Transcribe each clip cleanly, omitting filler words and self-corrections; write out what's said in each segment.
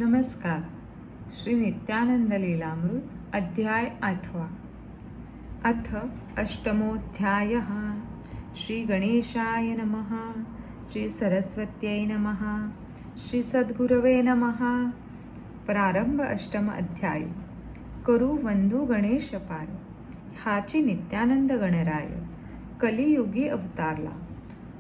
नमस्कार. श्री नित्यानंद लीलामृत अध्याय 8. अथ अष्टमोऽध्यायः. श्री गणेशाय नमः. श्री सरस्वत्यै नमः. श्री सद्गुरवे नमः. प्रारंभ. अष्टम अध्याय. करू वंदू गणेश पार. हाची नित्यानंद गणराय कलियुगी अवतारला.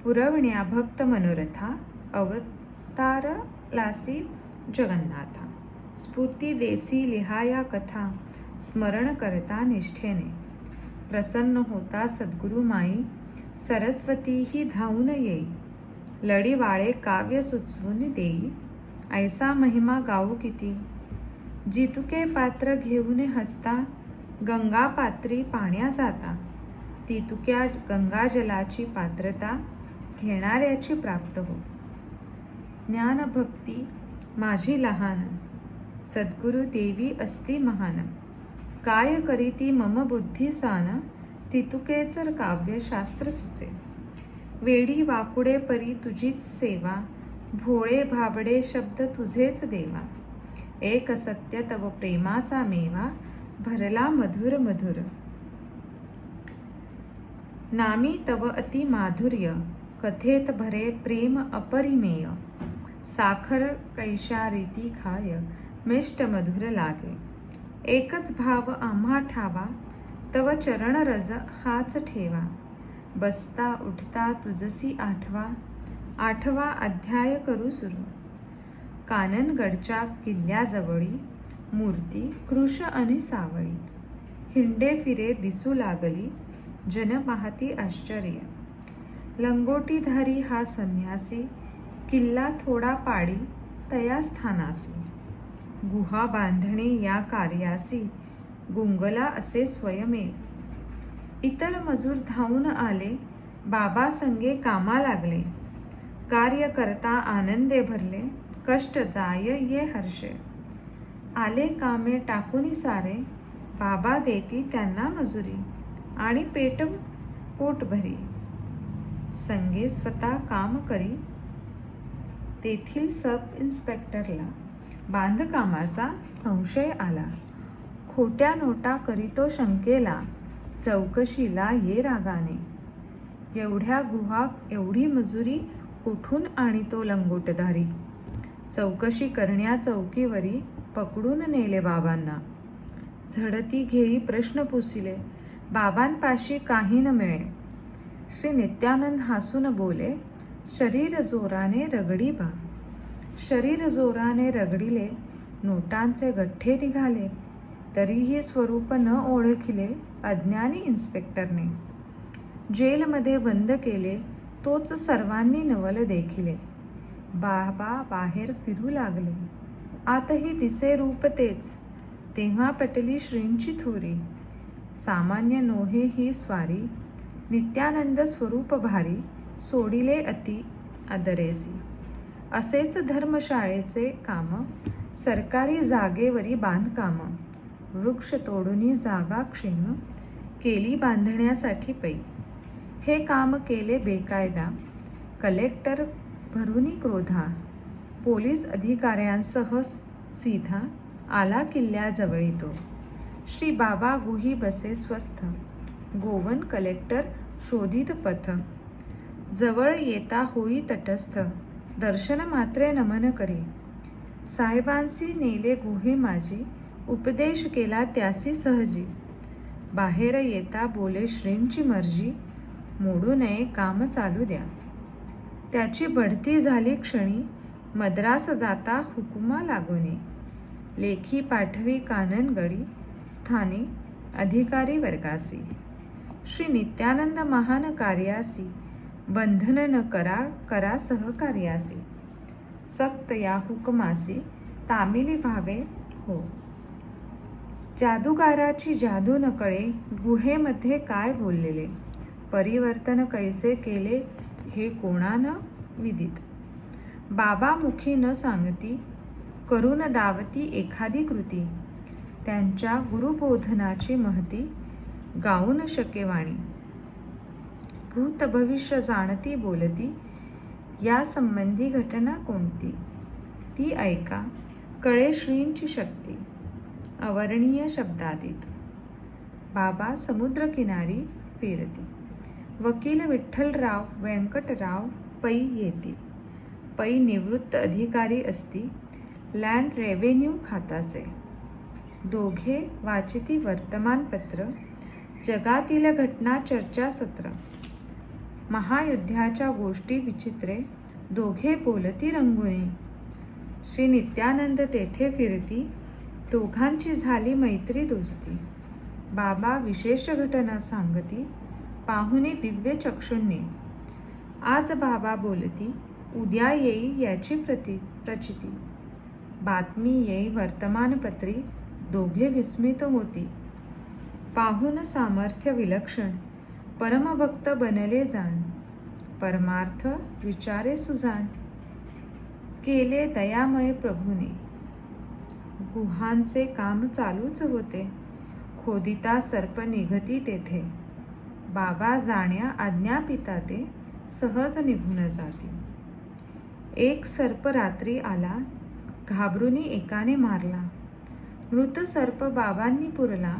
पुरवण्या भक्त मनोरथा अवतारलासी जगन्नाथा. स्फूर्ती देसी लिहाया कथा स्मरण करता निष्ठेने. प्रसन्न होता सद्गुरु माई सरस्वती ही धावून येई. लढीवाळे काव्य सुचवून देई. ऐसा महिमा गाऊ किती. जितुके पात्र घेऊन हसता गंगा पात्री पाण्या जाता. तितुक्या गंगाजलाची पात्रता घेणाऱ्याची प्राप्त हो. ज्ञान भक्ती माझी लहान सद्गुरु देवी असती महान. काय करीती मम बुद्धी सान तितुकेच काव्य शास्त्र सुचे. वेडी वाकुडे परी तुझीच सेवा भोळे भाबडे शब्द तुझेच देवा. एक सत्य तव प्रेमाचा मेवा भरला मधुर मधुर. नामी तव अति माधुर्य कथेत भरे प्रेम अपरिमेय. साखर कैशारीती खाय मिष्ट मधुर लागे. एकच भाव आम्हा ठावा तव चरण रज हाच ठेवा. बसता उठता तुझसी आठवा आठवा अध्याय करू सुरू. काननगडच्या किल्ल्याजवळी मूर्ती कृश आणि सावळी. हिंडे फिरे दिसू लागली जन पाहती आश्चर्य. लंगोटीधारी हा संन्यासी किल्ला थोडा पाडी तया स्थानासी. गुहा बांधणे या कार्यासी गुंगला असे स्वयमे. इतर मजूर धावून आले बाबा संगे कामा लागले. कार्य करता आनंदे भरले कष्ट जाय ये हर्षे. आले कामे टाकूनी सारे बाबा देती त्यांना मजुरी आणि पोट भरी. संगे स्वतः काम करी. तेथील सब इन्स्पेक्टरला बांधकामाचा संशय आला. खोट्या नोटा करीतो शंकेला चौकशीला ये रागाने. एवढ्या गुहा एवढी मजुरी कुठून आणितो लंगोटधारी. चौकशी करण्या चौकीवरी पकडून नेले बाबांना. झडती घेई प्रश्न पुसिले बाबांपाशी काही न मिळे. श्री नित्यानंद हसून बोले शरीर जोराने रगडी बा. शरीर जोराने रगडिले नोटांचे गठ्ठे निघाले. तरीही स्वरूप न ओळखिले अज्ञानी इन्स्पेक्टरने. जेलमध्ये बंद केले तोच सर्वांनी नवल देखिले. बाबा बाहेर फिरू लागले. आतही दिसे रूप तेच. तेव्हा पटली श्रींची थोरी. सामान्य नोहे ही स्वारी. नित्यानंद स्वरूप भारी सोडिले अति आदरेसी. असेच धर्मशाळेचे काम सरकारी जागेवरी बांधकाम. वृक्ष तोडूनी जागा क्षीण केली बांधण्यासाठी पै. हे काम केले बेकायदा. कलेक्टर भरूनी क्रोधा. पोलीस अधिकाऱ्यांसह सीधा आला किल्ल्याजवळी तो. श्री बाबा गुही बसे स्वस्थ. गोवन कलेक्टर शोधित पथ. जवळ येता होई तटस्थ दर्शन मात्रे नमन करी. साहेबांसी नेले गुहे माझी उपदेश केला त्यासी सहजी. बाहेर येता बोले श्रींची मर्जी मोडू नये काम चालू द्या. त्याची बढती झाली क्षणी मद्रास जाता हुकुमा लागूने. लेखी पाठवी काननगडी स्थानी अधिकारी वर्गासी. श्री नित्यानंद महान कार्यासी बंधन न करा सहकार्यासी. सक्त या हुकमासी तामिली व्हावे हो. जादूगाराची जादू न कळे गुहेमध्ये काय बोललेले. परिवर्तन कैसे केले हे कोणानं विदित. बाबा मुखी न सांगती करून दावती एखादी कृती. त्यांच्या गुरुबोधनाची महती गाऊन शकेवाणी. भूत भविष्य जाणती बोलती या संबंधी घटना कोणती ती ऐका कळे श्रींची शक्ती अवर्णीय शब्दातीत. बाबा समुद्रकिनारी फिरती. वकील विठ्ठलराव व्यंकटराव पै येती. पै निवृत्त अधिकारी असती लँड रेव्हेन्यू खात्याचे. दोघे वाचिती वर्तमानपत्र, जगातील घटना चर्चासत्र. महायुद्धाच्या गोष्टी विचित्रे, दोघे बोलती रंगुनी. श्री नित्यानंद तेथे फिरती, दोघांची झाली मैत्री दोस्ती. बाबा विशेष घटना सांगती, पाहुनी दिव्य चक्षुंनी. आज बाबा बोलती, उद्या येई याची प्रचिती. बातमी येई वर्तमानपत्री, दोघे विस्मित होती. पाहून सामर्थ्य विलक्षण, परमभक्त बनले जाण. परमार्थ विचारे सुजाण, केले दयामय प्रभूने. गुहांचे काम चालूच होते, खोदिता सर्प निघती तेथे. बाबा जाण्या आज्ञापिता ते, सहज निघून जाती. एक सर्प रात्री आला, घाबरुनी एकाने मारला. मृत सर्प बाबांनी पुरला,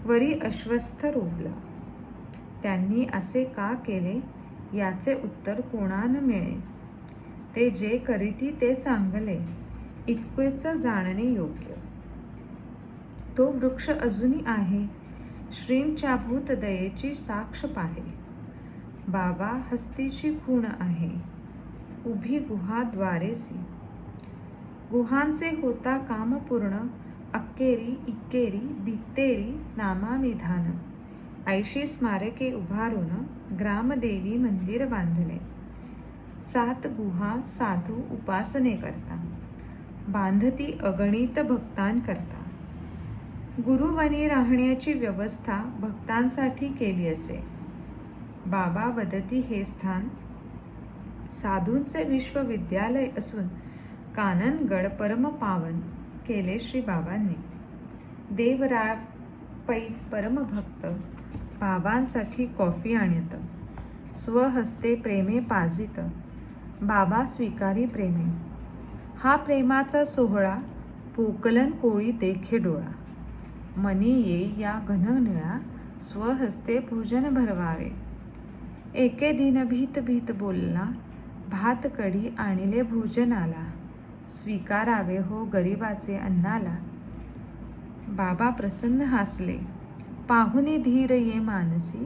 वरी अश्वस्थ रोवला. त्यांनी असे का केले, याचे उत्तर कोणान मिळे. ते जे करीती ते चांगले, इतकेच जाणणे योग्य. तो वृक्ष अजूनही आहे, श्रींच्या भूतदयेची साक्ष पाहे. बाबा हस्तीची खूण आहे, उभी गुहा द्वारेसी. गुहांचे होता काम पूर्ण, अक्केरी इक्केरी भित्तेरी नामाविधान. ऐशी स्मारके उभारून, ग्रामदेवी मंदिर बांधले. 7 गुहा साधू उपासने करता, बांधती अगणित भक्तांकरता. गुरुवनी राहण्याची व्यवस्था भक्तांसाठी केली असे. बाबा वदती हे स्थान साधूंचे विश्वविद्यालय असून काननगड परम पावन केले श्री बाबांनी. देवराय पै परमभक्त बाबांसाठी कॉफी आणत, स्वहस्ते प्रेमे पाजित. बाबा स्वीकारी प्रेमे. हा प्रेमाचा सोहळा, पोकलन कोळी देखे डोळा. मनी येई या घन निळा, स्वहस्ते भोजन भरवावे. एके दिन भीत भीत बोलला, भात कढी आणिले भोजनाला. स्वीकारावे हो गरिबाचे अन्नाला. बाबा प्रसन्न हासले, पाहुनी धीर ये मानसी.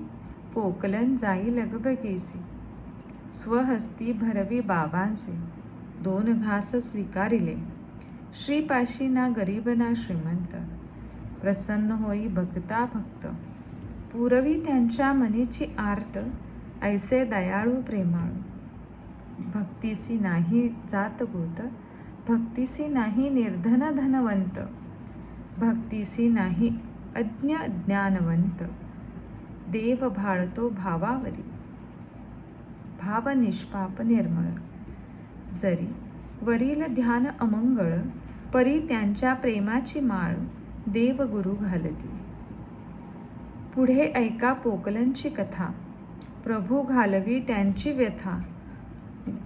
पोकलन जाई लगबगेसी. स्वहस्ती भरवी बाबांचे, 2 घास स्वीकारिले. श्रीपाशी ना गरीब ना श्रीमंत, प्रसन्न होई भक्ता भक्त. पुरवी त्यांच्या मनीची आर्त, ऐसे दयाळू प्रेमाळू. भक्तीसी नाही जात गोत, भक्तीसी नाही निर्धन धनवंत. भक्तीसी नाही अज्ञ ज्ञानवंत. देव भाळतो भावावरी, भाव निष्पाप निर्मळ. जरी वरील ध्यान अमंगळ, परी त्यांच्या प्रेमाची माळ देव गुरु घालती. पुढे ऐका पोकलनची कथा, प्रभू घालवी त्यांची व्यथा.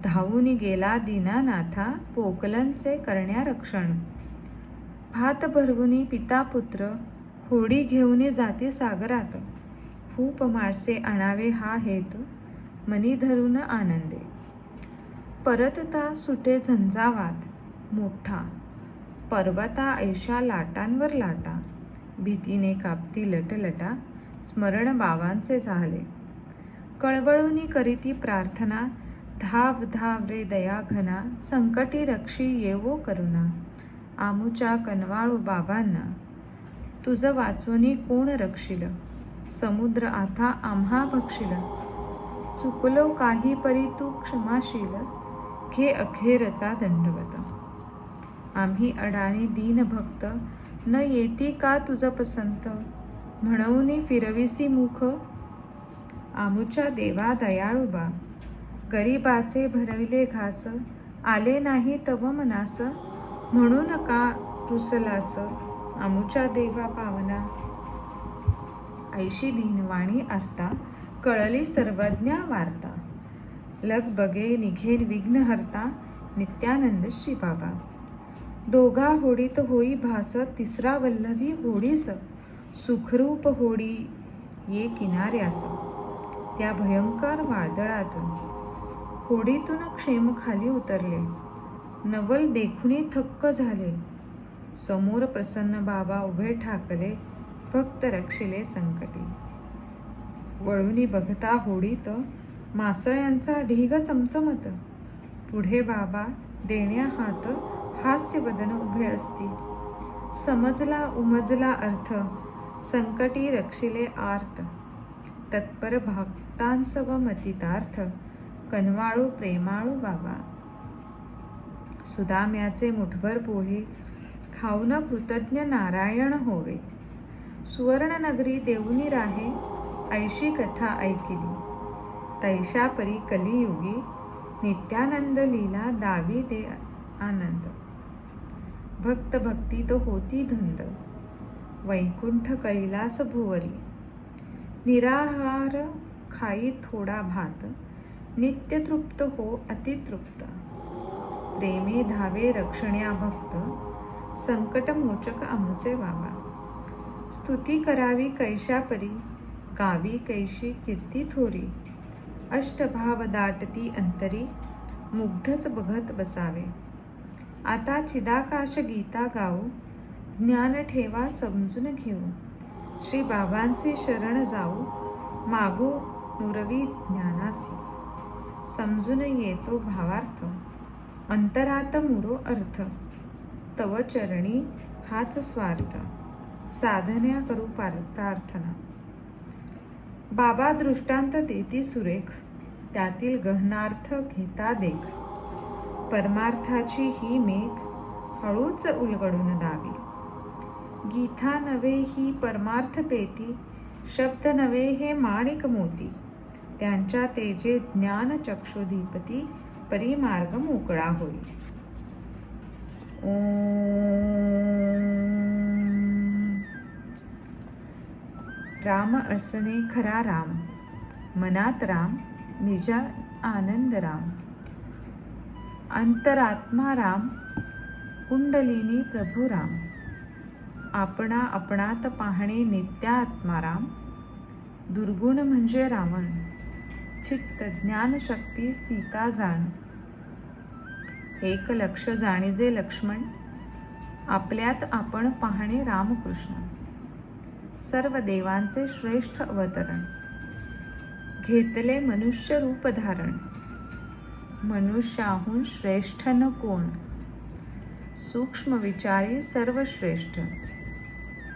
धावून गेला दीनानाथा, पोकलनचे करण्या रक्षण. भात भरवुनी पिता पुत्र, होडी घेऊन जाती सागरात. खूप मासे आणावे हा हेतू, मनी धरून आनंदे. परतता सुटे झंझावात मोठा, पर्वता ऐशा लाटांवर लाटा. भीतीने कापती लटलटा, स्मरण बाबांचे झाले. कळवळूनी करीती प्रार्थना, धाव धाव रे दया घना. संकटी रक्षी येवो करुणा, आमुच्या कनवाळू बाबांना. तुझ वाचोनी कोण रक्षिल, समुद्र आता आम्हा भक्षिल. चुकलो काही परी तू क्षमाशील, घे अखेरचा दंडवत. आम्ही अडाणी दीन भक्त, न येती का तुझ पसंत. म्हणूनी फिरविसी मुख, आमुच्या देवा दयाळू बा. गरीबाचे भरविले घास, आले नाही तव मनास. म्हणून का रुसलास, आमुच्या देवा पावना. ऐशी दीनवाणी अर्था, कळली सर्वज्ञा वार्ता. लग बगे निघेन विघ्न हरता, नित्यानंद श्री बाबा. दोघा होडीत होई भास, तिसरा वल्लभी होडीस, सुखरूप होडी ये किनाऱ्यास. त्या भयंकर वादळातून होडीतून क्षेम खाली उतरले. नवल देखुनी थक्क झाले. समोर प्रसन्न बाबा उभे ठाकले, भक्त रक्षिले संकटी. वळूनी बघता होडीत मासळ्यांचा ढीग चमचमत. पुढे बाबा देण्या हात, हास्य वदन उभे असती. समजला उमजला अर्थ, संकटी रक्षिले आर्त. तत्पर भक्तांसव मतितार्थ, कनवाळू प्रेमाळू बाबा. सुदाम्याचे मुठभर पोहे खाऊन कृतज्ञ नारायण होवे. सुवर्णनगरी देऊनी राहे, ऐशी कथा ऐकिली. तैशा परी कलियुगी, नित्यानंद लीला दावी दे आनंद. भक्त भक्तीत होती धुंद, वैकुंठ कैलास भुवरी. निराहार खाई थोडा भात, नित्य तृप्त हो अतितृप्त. प्रेमे धावे रक्षण्या भक्त, संकट मोचक आमुचे बाबा. स्तुती करावी कैशा परी, गावी कैशी कीर्ती थोरी. अष्टभाव दाटती अंतरी, मुग्धच बघत बसावे. आता चिदाकाश गीता गाऊ, ज्ञान ठेवा समजून घेऊ. श्री बाबांचे शरण जाऊ, मागू नुरवी ज्ञानासी. समजून येतो भावार्थ, अंतरात मुरो अर्थ. तव चरणी हाच स्वार्थ, साधन्या करू प्रार्थना. बाबा दृष्टांत देती सुरेख, त्यातील गहनार्थ घेता देख. परमार्थाची ही मेघ, हळूच उलगडून दावी. गीता नव्हे ही परमार्थ पेटी, शब्द नव्हे हे माणिक मोती. त्यांच्या तेजे ज्ञान चक्षुदीपती, परिमार्ग मोकळा होई. राम असणे खरा राम, मनात राम, निजा आनंद राम. अंतरात्मा राम, कुंडलिनी प्रभू राम. आपणा आपणात पाहणे नित्यात्मा राम. दुर्गुण म्हणजे रावण, चित्त ज्ञानशक्ती सीता जाण. एक लक्ष जाणीजे लक्ष्मण, आपल्यात आपण पाहणे रामकृष्ण. सर्व देवांचे श्रेष्ठ अवतरण, घेतले मनुष्य रूप धारण. मनुष्याहून श्रेष्ठ न कोण, सूक्ष्म विचारी सर्वश्रेष्ठ.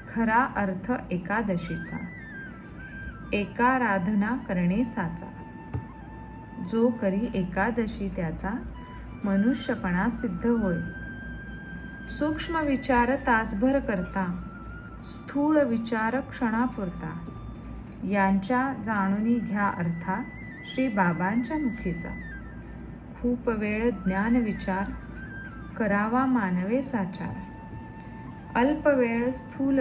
खरा अर्थ एकादशीचा, एकाराधना करणे साचा. जो करी एकादशी त्याचा, मनुष्यपणा सिद्ध होय. सूक्ष्म विचार तासभर करता, स्थूळ विचार क्षणापुरता. यांच्या जाणूनी घ्या अर्था, श्री बाबांच्या मुखीचा. खूप वेळ ज्ञान विचार, करावा मानवे साचार. अल्प वेळ स्थूल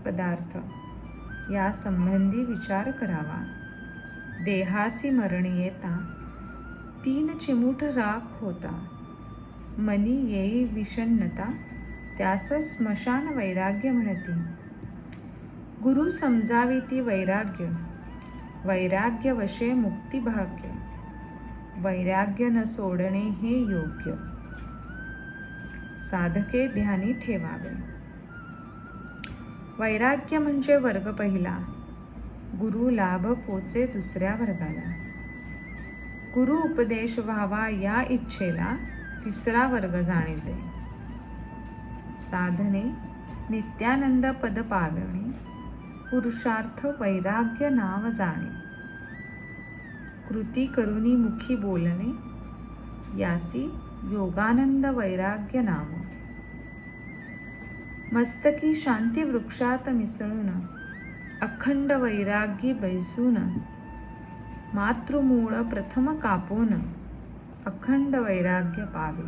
पदार्थ, या संबंधी विचार करावा. देहासी मरण येता, 3 चिमूट राख होता. मनी येई विषण्णता, त्यास स्मशान वैराग्य म्हणती. गुरु समजाविती वैराग्य, वैराग्य वशे मुक्तिभाग्य. वैराग्य न सोडणे हे योग्य, साधके ध्यानी ठेवावे. वैराग्य म्हणजे वर्ग पहिला, गुरु लाभ पोचे दुसऱ्या वर्गाला. गुरु उपदेश व्हावा या इच्छेला, तिसरा वर्ग जाणीजे. साधने नित्यानंद पद पावणे, पुरुषार्थ वैराग्य नाव जाणे. कृती करुनी मुखी बोलणे, यासी योगानंद वैराग्य नाम. मस्तकी शांती वृक्षात मिसळून, अखंड वैराग्य बैसून. मातृमूळ प्रथम कापून, अखंड वैराग्य पावे.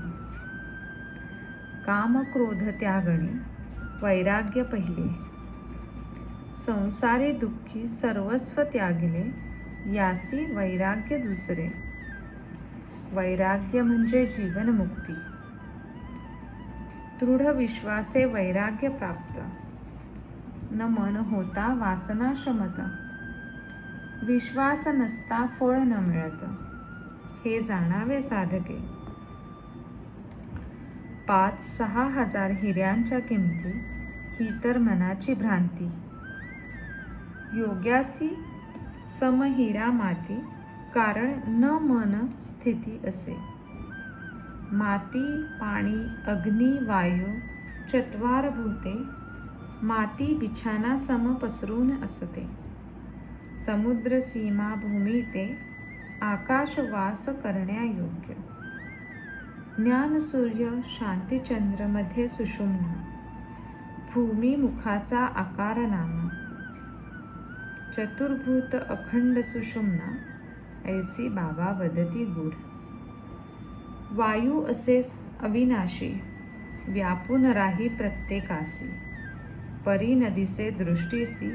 काम क्रोध त्यागणे, वैराग्य पहिले. संसारी दुःखी सर्वस्व त्यागिले, यासी वैराग्य दुसरे. वैराग्य म्हणजे जीवनमुक्ती. दृढ विश्वासे वैराग्य प्राप्त, न मन होता वासना शमत, विश्वास नसता फळ न मिळत, हे जाणावे साधके. 5-6 हजार हिऱ्यांच्या किमती, ही तर मनाची भ्रांती. योग्यासी सम हिरा माती, कारण न मन स्थिती असे. माती पाणी अग्नी वायू चत्वार भूते, माती बिछाना सम पसरून असते. समुद्र सीमा भूमी ते, आकाश वास करण्यायोग्य. ज्ञान सूर्य शांती चंद्र मध्ये सुषुम्ना, भूमी मुखाचा आकार नाम. चतुर्भूत अखंड सुषुम्ना, ऐसी बाबा वदती गूढ. वायू असे अविनाशी, व्यापून राही प्रत्येकासी. परी न दिसे दृष्टीसी,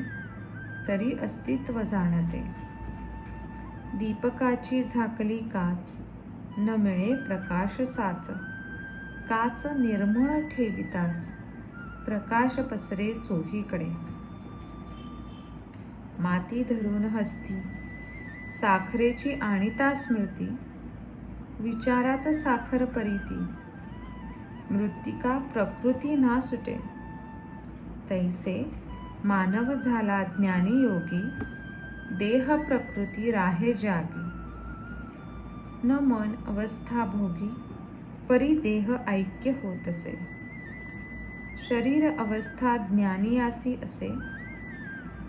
तरी अस्तित्व जाणते. दीपकाची झाकली काच, न मिळे प्रकाश साच. काच निर्मळ ठेविताच, प्रकाश पसरे चोहीकडे. माती धरून हस्ती, साखरेची आणिता स्मृती. विचारात साखर परीती, मृत्तिका प्रकृती ना सुटे. तैसे मानव झाला ज्ञानी योगी, देह प्रकृती राहे जागी. न मन अवस्था भोगी, परी देह ऐक्य होत असे. शरीर अवस्था ज्ञानियासी असे,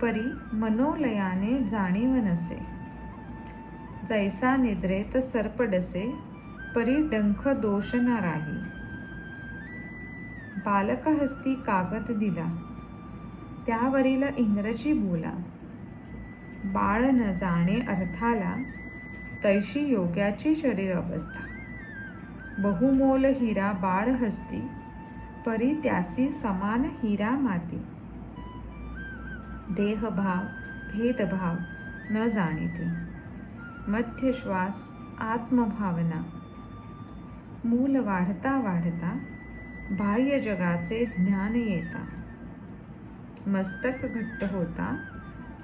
परी मनोलयाने जाणीव नसे. जैसा निद्रेत सर्प डसे, परी डंख दोष न राही. बालक हस्ती कागद दिला, त्यावरील इंग्रजी बोला. बाळ न जाणे अर्थाला, तैशी योग्याची शरीर अवस्था. बहुमोल हिरा बाळ हस्ती, परी त्यासी समान हिरा माती. देहभाव भेदभाव न जाणीते, मध्य श्वास आत्मभावना. मूल वाढता वाढता, बाह्य जगाचे ज्ञान येता. मस्तक घट्ट होता,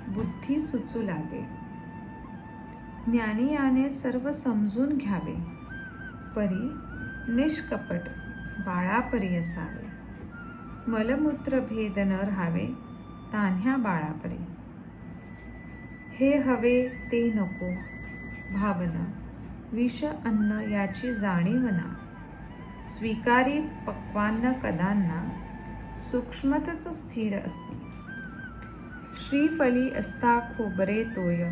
बुद्धी सुचू लागे. ज्ञानियाने सर्व समजून घ्यावे, परी निष्कपट बाळापरी असावे. मलमूत्र भेद न राहावे, तान्ह्या बाळापरी. हे हवे ते नको भावना, विष अन्न याची जाणीवना. स्वीकारी पक्वान्न कदांना, सूक्ष्मतच स्थिर असती. श्रीफली असता खोबरे तोय,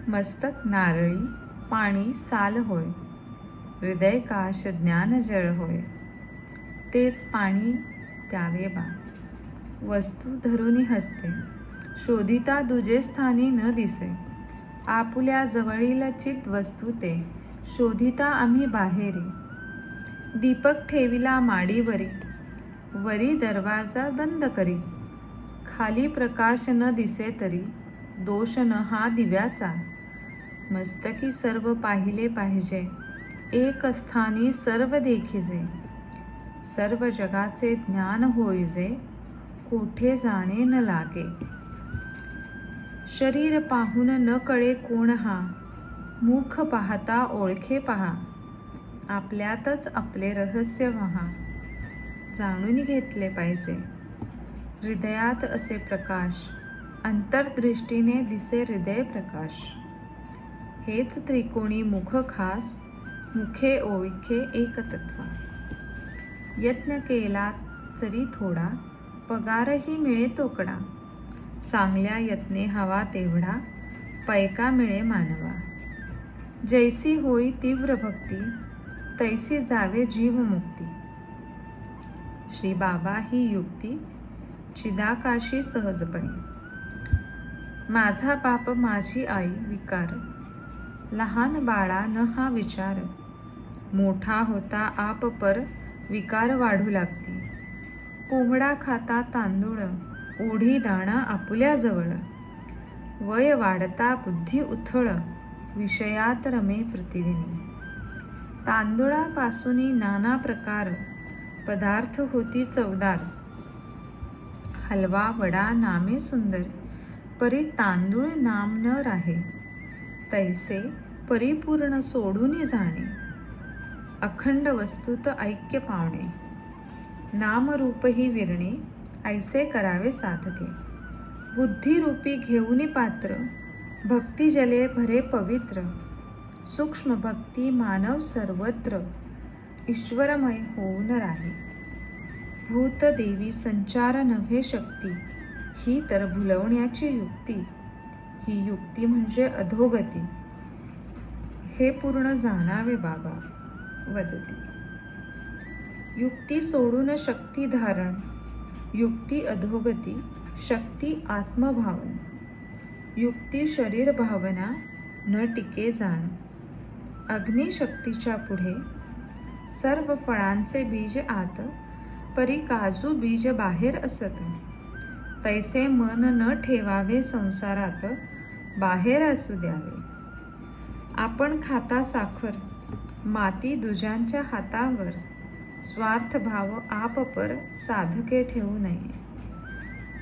मस्तक नारळी पाणी साल होय. हृदय काश ज्ञान जळ होय, तेच पाणी प्यावे बा. वस्तू धरुनी हसते, शोधिता दुजे स्थानी न दिसे. आपुल्या जवळील चित वस्तू ते, शोधिता आम्ही बाहेरी. दीपक ठेविला माडीवरी, वरी दरवाजा बंद करी. खाली प्रकाश न दिसे तरी, दोष न हा दिव्याचा. मस्तकी सर्व पाहिले पाहिजे, एक स्थानी सर्व देखिजे. सर्व जगाचे ज्ञान होईजे, कोठे जाणे न लागे. शरीर पाहून न कळे कोण हा, मुख पाहता ओळखे पहा. आपल्यातच आपले रहस्य महा, जाणून घेतले पाहिजे. हृदयात असे प्रकाश, अंतर्दृष्टीने दिसे हृदय प्रकाश. हेच त्रिकोणी मुख खास, मुखे ओळखे एकतत्वा. यत्न केला जरी थोडा, पगारही मिळे तोकडा. चांगल्या यत्ने हवा तेवढा, पैका मिळे मानवा. जैसी होई तीव्र भक्ती, तैसी जावे जीवमुक्ती. श्री बाबा ही युक्ती, चिदाकाशी सहजपणे. माझा बाप माझी आई विकार, लहान बाळा न हा विचार. मोठा होता आप पर, विकार वाढू लागती. कोंबडा खाता तांदूळ, ओढी दाणा आपुल्या जवळ. वय वाढता बुद्धी उथळ, विषयात रमे प्रतिदिनी. तांदूळापासून नाना प्रकार, पदार्थ होती चवदार, हलवा वडा नामे सुंदर, परी तांदूळ नाम न राहे, तैसे परिपूर्ण सोडून जाणे, अखंड वस्तुत ऐक्य पावणे, नामरूप ही विरणे, ऐसे करावे साधके, बुद्धिरूपी घेऊनी पात्र, भक्ती जले भरे पवित्र, सूक्ष्म भक्ती मानव सर्वत्र, ईश्वरमय होऊन राही, भूत देवी संचार नव्हे शक्ती, ही तर भुलवण्याची युक्ती, ही युक्ती म्हणजे अधोगती, हे पूर्ण जाणावे बाबा वदती. युक्ती सोडून शक्ती धारण, युक्ती अधोगती, शक्ती आत्मभावन, युक्ती शरीर भावना, न टिके जाण, अग्निशक्तीच्या पुढे, सर्व फळांचे बीज आत, परी काजू बीज बाहेर असत, तैसे मन न ठेवावे संसारात, बाहेर असू द्यावे. आपण खाता साखर, माती दुजांच्या हातावर, स्वार्थ भाव आपपर साधके ठेवू नये.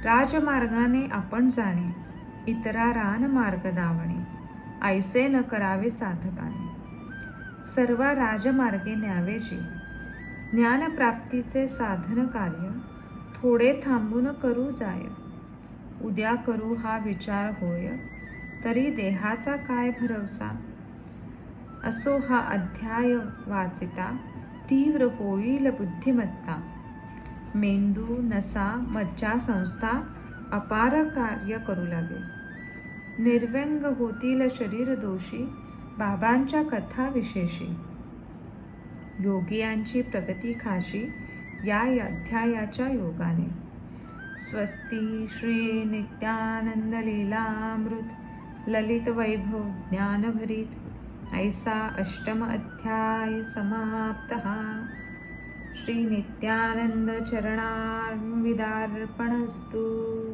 राजमार्गाने आपण जाणे, इतरा रान मार्ग दावणे, ऐसे न करावे साधकाने. सर्व राजमार्गे न्यावे जी, ज्ञानप्राप्तीचे साधन कार्य, थोडे थांबून करू जाय. उद्या करू हा विचार होय, तरी देहाचा काय भरवसा. असो हा अध्याय वाचिता, तीव्र होईल बुद्धिमत्ता. मेंदू नसा मज्जा संस्था, अपार कार्य करू लागे. निर्व्यंग होतील शरीर दोषी, बाबांच्या कथा विशेषी. योगियांची प्रगती खाशी, या अध्यायाच्या योगाने. स्वस्ती श्री नित्यानंद लीलामृत ललित वैभव ज्ञानभरीत. ऐसा अष्टम अध्याय समाप्तः. श्री नित्यानंद चरणार्विदार्पणस्तु.